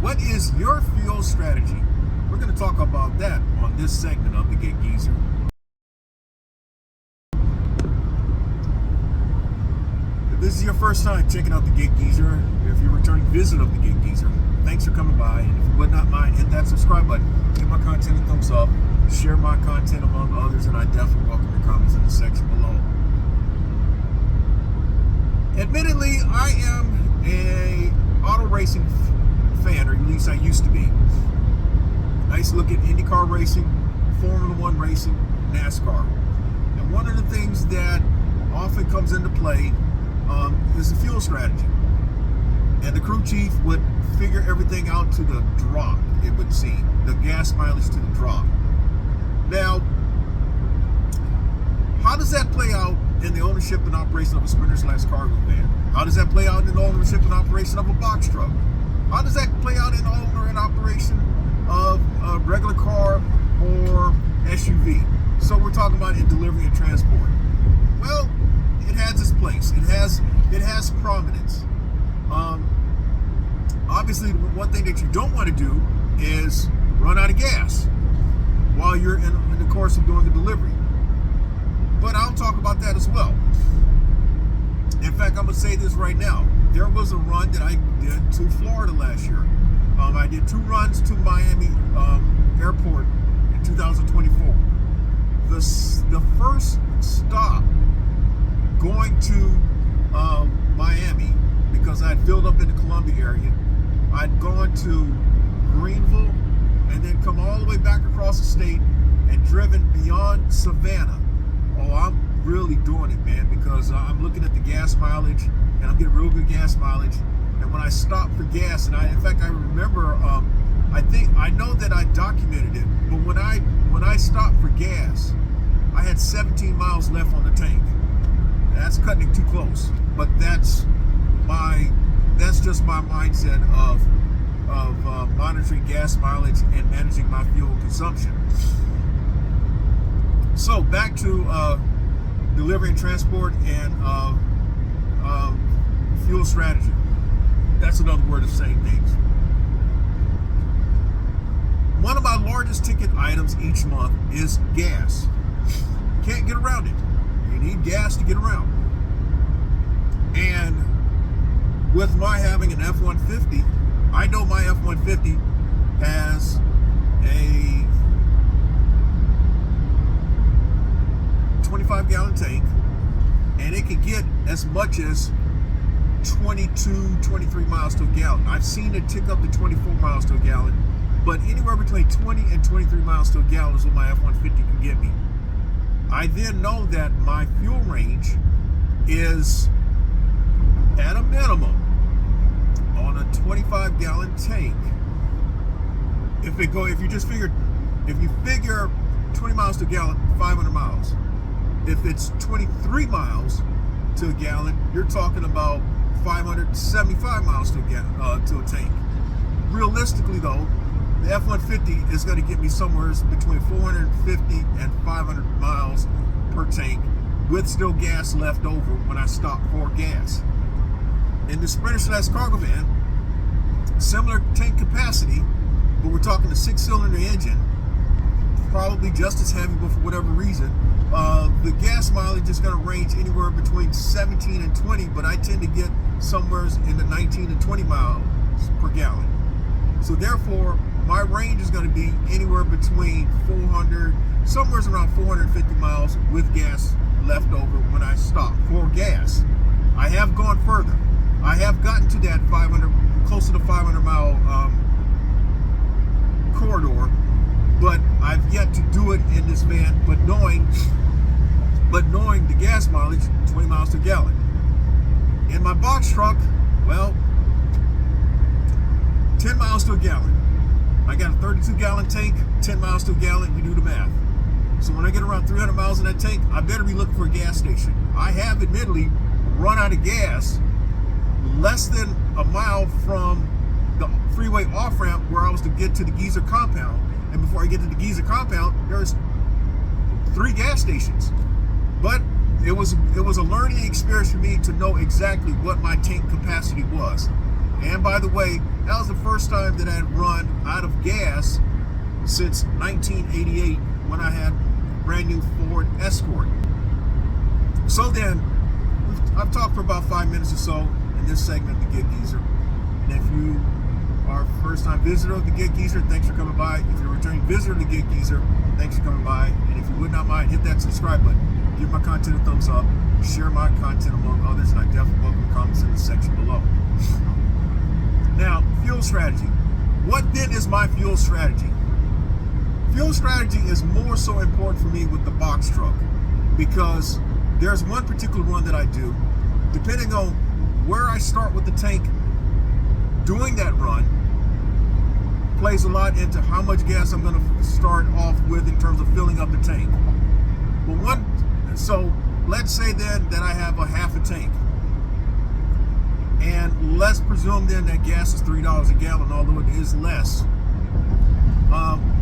What is your fuel strategy? We're going to talk about that on this segment of the Get Geezer. If this is your first time checking out the Get Geezer, if you're a returning visitor of the Get Geezer, thanks for coming by. And if you would not mind, hit that subscribe button, give my content a thumbs up, share my content among others, and I definitely welcome your comments in the section below. Admittedly, I am a auto racing fan, or at least I used to be. I used to look at IndyCar racing, Formula One racing, NASCAR. And one of the things that often comes into play is the fuel strategy. And the crew chief would figure everything out to the drop, it would seem. The gas mileage to the drop. Now, how does that play out in the ownership and operation of a sprinter/cargo van? How does that play out in the ownership and operation of a box truck? How does that play out in the owner and operation of a regular car or SUV? So we're talking about in delivery and transport. Well, it has its place. It has prominence. Obviously, one thing that you don't want to do is run out of gas while you're in the course of doing the delivery. But I'll talk about that as well. In fact, I'm going to say this right now. There was a run that I did to Florida last year. I did 2 runs to Miami airport in 2024. The first stop going to Miami, because I had filled up in the Columbia area, I'd gone to Greenville and then come all the way back across the state and driven beyond Savannah. Oh, I'm really doing it, man, because I'm looking at the gas mileage and I'm getting real good gas mileage. And when I stopped for gas, and in fact I remember, I know that I documented it, but when I stopped for gas, I had 17 miles left on the tank. That's cutting it too close, but that's just my mindset of monitoring gas mileage and managing my fuel consumption. So back to delivery and transport and fuel strategy. That's another word of saying things. One of my largest ticket items each month is gas. Can't get around it. You need gas to get around. And with my having an F-150, I know my F-150 has a 25-gallon tank, and it can get as much as 22, 23 miles to a gallon. I've seen it tick up to 24 miles to a gallon, but anywhere between 20 and 23 miles to a gallon is what my F-150 can get me. I then know that my fuel range is at a minimum on a 25-gallon tank. If you figure 20 miles to a gallon, 500 miles. If it's 23 miles to a gallon, you're talking about 575 miles to a tank. Realistically, though, the F-150 is going to get me somewhere between 450 and 500 miles per tank, with still gas left over when I stop for gas. In the sprinter/cargo van, similar tank capacity, but we're talking a 6-cylinder engine, probably just as heavy, but for whatever reason, the gas mileage is going to range anywhere between 17 and 20, but I tend to get somewhere in the 19 to 20 miles per gallon. So therefore, my range is going to be anywhere between 400, somewhere around 450 miles with gas left over when I stop for gas. I have gone further. I have gotten to that 500, close to the 500 mile corridor, but I've yet to do it in this van, but knowing the gas mileage, 20 miles to a gallon. In my box truck, well, 10 miles to a gallon. I got a 32-gallon tank, 10 miles to a gallon, you do the math. So when I get around 300 miles in that tank, I better be looking for a gas station. I have admittedly run out of gas less than a mile from the freeway off-ramp where I was to get to the Geezer compound. And before I get to the Geezer compound, there's 3 gas stations. But it was a learning experience for me to know exactly what my tank capacity was. And by the way, that was the first time that I had run out of gas since 1988 when I had a brand new Ford Escort. So then, I've talked for about 5 minutes or so in this segment of the Get Geezer. And if you are a first-time visitor of the Get Geezer, thanks for coming by. If you're a returning visitor to the Get Geezer, thanks for coming by. And if you would not mind, hit that subscribe button. Give my content a thumbs up. Share my content among others, and I definitely welcome comments in the section below. Now, fuel strategy. What then is my fuel strategy? Fuel strategy is more so important for me with the box truck because there's one particular run that I do. Depending on where I start with the tank doing that run, plays a lot into how much gas I'm going to start off with in terms of filling up the tank. So let's say then that I have a half a tank. And let's presume then that gas is $3 a gallon, although it is less.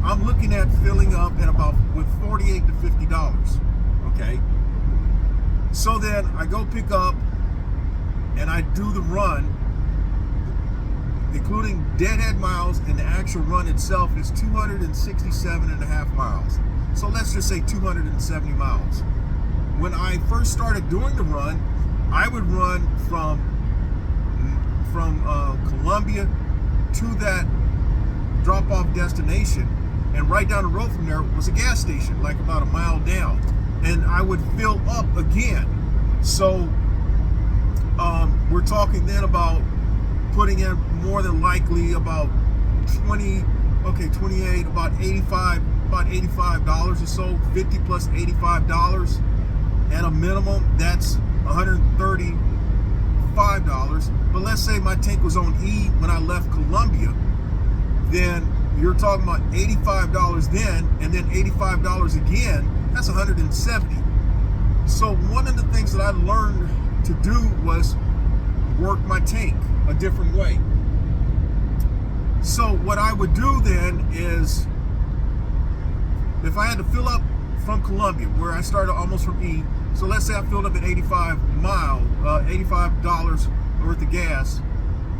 I'm looking at filling up at about with $48 to $50. Okay. So then I go pick up and I do the run, including deadhead miles, and the actual run itself is 267.5 miles. So let's just say 270 miles. When I first started doing the run, I would run from Columbia to that drop-off destination, and right down the road from there was a gas station, like about a mile down, and I would fill up again. So we're talking then about putting in more than likely about 28, about $85 or so, 50 plus $85 at a minimum. That's $135. But let's say my tank was on E when I left Columbia, then you're talking about $85 then, and then $85 again. That's $170. So one of the things that I learned to do was work my tank a different way. So what I would do then is, if I had to fill up from Columbia, where I started almost from E, so let's say I filled up at $85 worth of gas,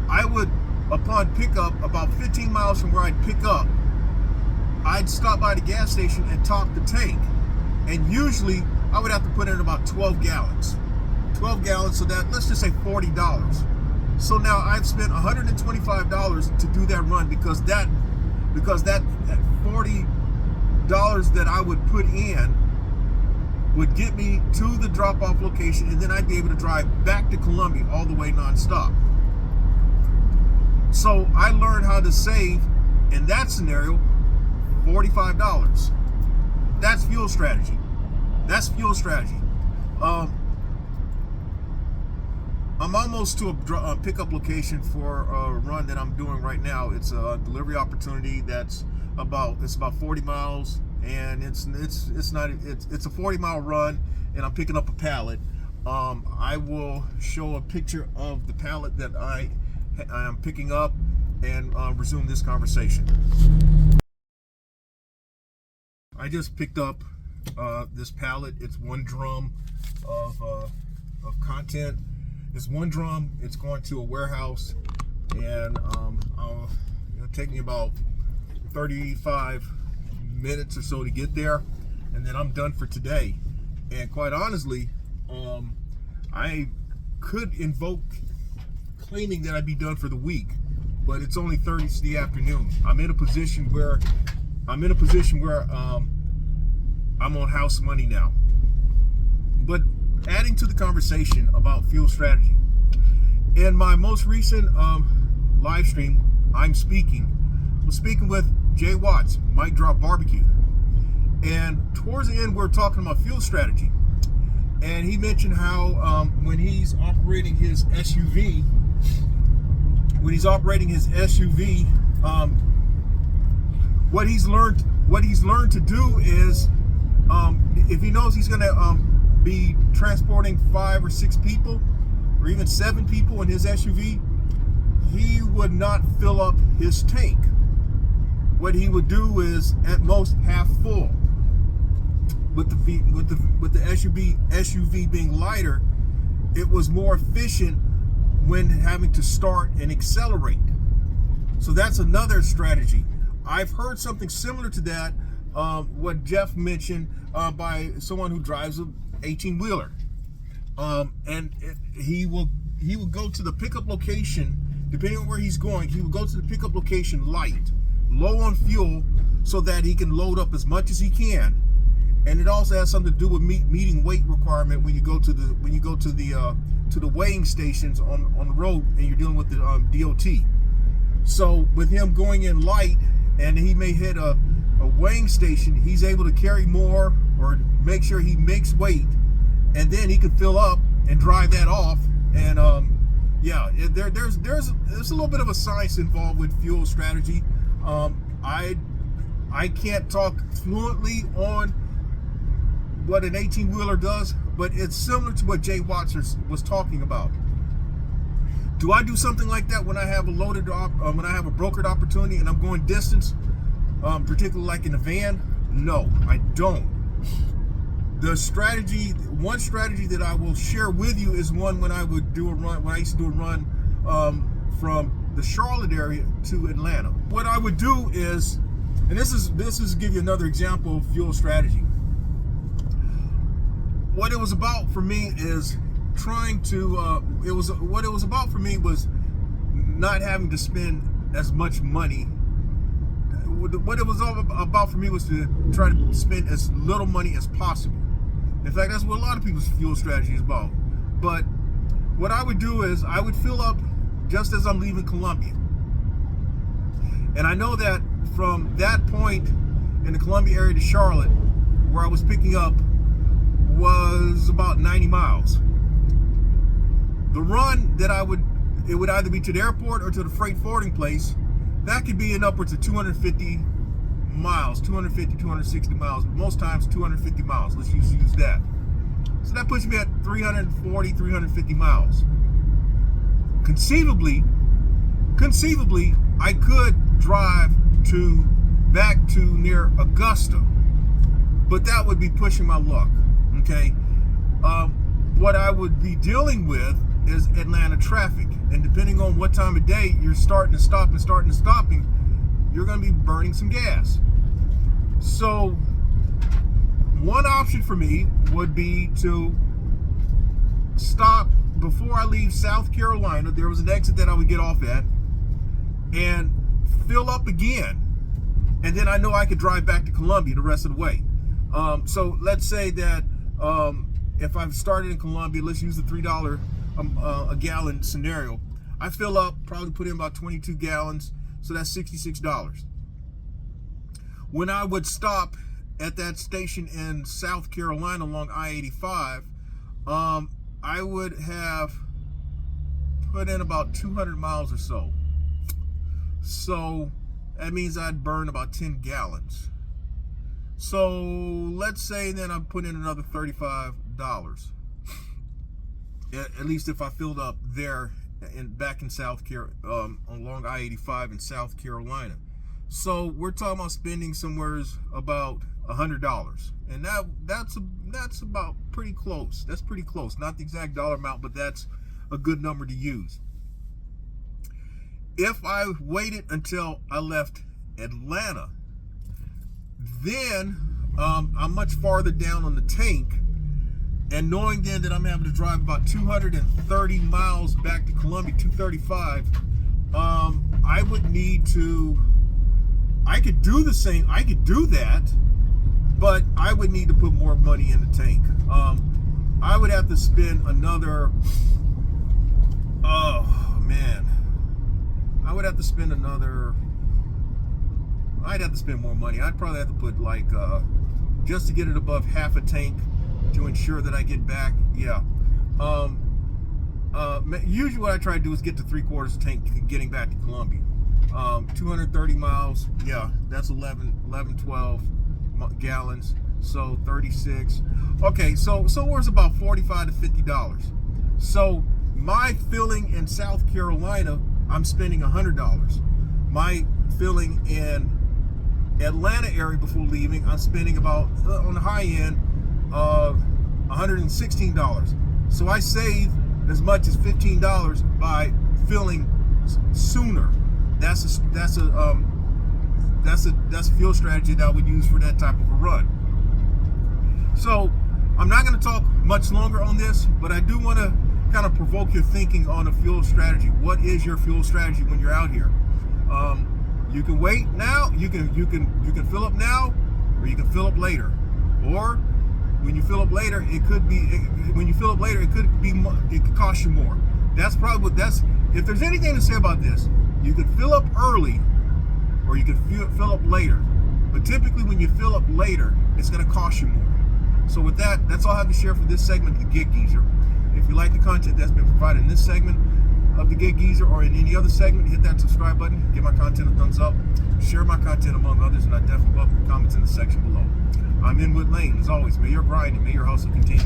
I would, upon pickup, about 15 miles from where I'd pick up, I'd stop by the gas station and top the tank. And usually I would have to put in about 12 gallons. 12 gallons, so that, let's just say $40. So now I've spent $125 to do that run because that $40 that I would put in would get me to the drop-off location, and then I'd be able to drive back to Columbia all the way nonstop. So I learned how to save, in that scenario, $45. That's fuel strategy. That's fuel strategy. I'm almost to a pickup location for a run that I'm doing right now. It's a delivery opportunity that's about 40 miles, and it's a 40-mile run, and I'm picking up a pallet. I will show a picture of the pallet that I am picking up and resume this conversation. I just picked up this pallet. It's one drum of content. It's one drum. It's going to a warehouse, and it'll take me about 35 minutes or so to get there, and then I'm done for today. And quite honestly, I could invoke claiming that I'd be done for the week, but it's only Thursday to the afternoon. I'm in a position where I'm on house money now. But adding to the conversation about fuel strategy, in my most recent live stream, was speaking with Jay Watts, Mike Drop Barbecue, and towards the end we're talking about fuel strategy, and he mentioned how when he's operating his SUV, what he's learned to do is, if he knows he's going to be transporting 5 or 6 people or even 7 people in his SUV, he would not fill up his tank. What he would do is at most half full. With the SUV being lighter, it was more efficient when having to start and accelerate. So that's another strategy. I've heard something similar to that, what Jeff mentioned, by someone who drives an 18-wheeler. He will go to the pickup location, depending on where he's going, he will go to the pickup location light, low on fuel, so that he can load up as much as he can. And it also has something to do with meeting weight requirement when you go to the weighing stations on the road and you're dealing with the DOT. So with him going in light, and he may hit a weighing station, he's able to carry more or make sure he makes weight, and then he can fill up and drive that off. And yeah, there's a little bit of a science involved with fuel strategy. I can't talk fluently on what an 18-wheeler does, but it's similar to what Jay Watts was talking about. Do I do something like that when I have a when I have a brokered opportunity and I'm going distance, particularly like in a van? No, I don't. One strategy that I will share with you is one when I would do a run, when I used to do a run from the Charlotte area to Atlanta. What I would do is, and this is to give you another example of fuel strategy. What it was about for me is trying to, what it was about for me was not having to spend as much money. What it was all about for me was to try to spend as little money as possible. In fact, that's what a lot of people's fuel strategy is about. But what I would do is I would fill up just as I'm leaving Columbia. And I know that from that point in the Columbia area to Charlotte, where I was picking up, was about 90 miles. The run that it would either be to the airport or to the freight forwarding place. That could be in upwards of 250 miles, 250, 260 miles, but most times 250 miles. Let's use that. So that puts me at 340, 350 miles. Conceivably, I could drive back to near Augusta, but that would be pushing my luck. Okay, what I would be dealing with is Atlanta traffic, and depending on what time of day you're starting to stop and stopping, you're going to be burning some gas. So one option for me would be to stop before I leave South Carolina. There was an exit that I would get off at and fill up again, and then I know I could drive back to Columbia the rest of the way. So let's say that if I've started in Columbia, let's use the $3 a gallon scenario. I fill up, probably put in about 22 gallons, so that's $66. When I would stop at that station in South Carolina along I-85, I would have put in about 200 miles or so. So that means I'd burn about 10 gallons. So let's say then I put in another $35. At least if I filled up there back in South Carolina, along I-85 in South Carolina. So we're talking about spending somewhere about $100, and that's about pretty close. That's pretty close. Not the exact dollar amount, but that's a good number to use. If I waited until I left Atlanta, then I'm much farther down on the tank, and knowing then that I'm having to drive about 230 miles back to Columbia, 235, I would need to, I could do the same, I could do that, but I would need to put more money in the tank. I would have to spend another, oh man, I would have to spend another, I'd have to spend more money. I'd probably have to put like, just to get it above half a tank to ensure that I get back. Yeah. Usually what I try to do is get to 3/4 tank getting back to Columbia. 230 miles. Yeah, that's 12 gallons. So 36. Okay, so where's about $45 to $50. So my filling in South Carolina, I'm spending $100. My filling in Atlanta area before leaving, I'm spending about, on the high end, $116. So I save as much as $15 by filling sooner. That's a fuel strategy that I would use for that type of a run. So I'm not going to talk much longer on this, but I do want to kind of provoke your thinking on a fuel strategy. What is your fuel strategy when you're out here? You can wait now. You can fill up now, or you can fill up later. Or when you fill up later, it could cost you more. That's probably what that's. If there's anything to say about this, you can fill up early, or you can fill up later. But typically, when you fill up later, it's going to cost you more. So with that, that's all I have to share for this segment of the Gig Geezer. If you like the content that's been provided in this segment of the Gig Geezer or in any other segment, hit that subscribe button, give my content a thumbs up, share my content among others, and I definitely welcome your comments in the section below. I'm Inwood Lane. As always, may your grind and may your hustle continue.